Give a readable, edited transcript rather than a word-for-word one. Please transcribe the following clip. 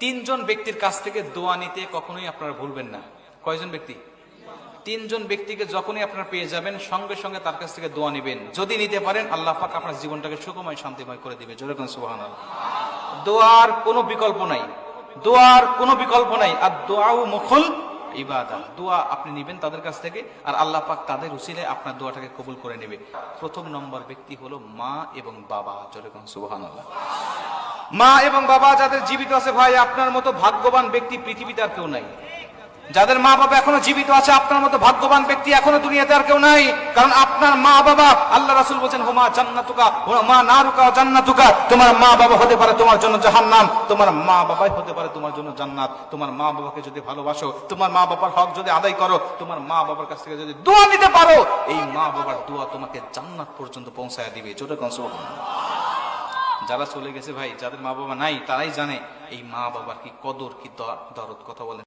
তিনজন ব্যক্তির কাছ থেকে দোয়া নিতে কখনোই আপনারা ভুলবেন না। কয়জন ব্যক্তি? তিনজন ব্যক্তিকে যখনই আপনারা পেয়ে যাবেন সঙ্গে সঙ্গে তার কাছ থেকে দোয়া নেবেন। যদি নিতে পারেন আল্লাহ পাক আপনার জীবনটাকে সুখময় শান্তিময় করে দিবে। জোরে কোন সুবহানাল্লাহ। দোয়ার কোনো বিকল্প নাই, দোয়ার কোনো বিকল্প নাই। আর দোয়াও মুখুল ইবাদা। দোয়া আপনি নেবেন তাদের কাছ থেকে, আর আল্লাহ পাক তাদের উসিলায় আপনার দোয়াটাকে কবুল করে নেবে। প্রথম নম্বর ব্যক্তি হলো মা এবং বাবা। জোরে কোন সুবহানাল্লাহ। মা এবং বাবা যাদের জীবিত আছে, ভাই আপনার মতো ভাগ্যবান ব্যক্তি পৃথিবীতে আর কেউ নাই। যাদের মা বাবা এখনো জীবিত আছে, আপনার মতো ভাগ্যবান ব্যক্তি এখনো দুনিয়াতে আর কেউ নাই। কারণ আপনার মা বাবা, আল্লাহ রাসূল বলেছেন হুমা জান্নাতুকা ওয়া মা নারুকা জান্নাতুকা। তোমার মা বাবা হতে পারে তোমার জন্য জাহান্নাম, তোমার মা বাবাই হতে পারে তোমার জন্য জান্নাত। তোমার মা বাবাকে যদি ভালোবাসো, তোমার মা বাবার হক যদি আদায় করো, তোমার মা বাবার কাছ থেকে যদি দোয়া নিতে পারো, এই মা বাবার দোয়া তোমাকে জান্নাত পর্যন্ত পৌঁছায় দিবে। জোরে কোন সুবহানাল্লাহ। যারা চলে গেছে ভাই, যাদের মা বাবা নাই, তারাই জানে এই মা বাবার কি কদর, কি দরদ। কথা বলেন।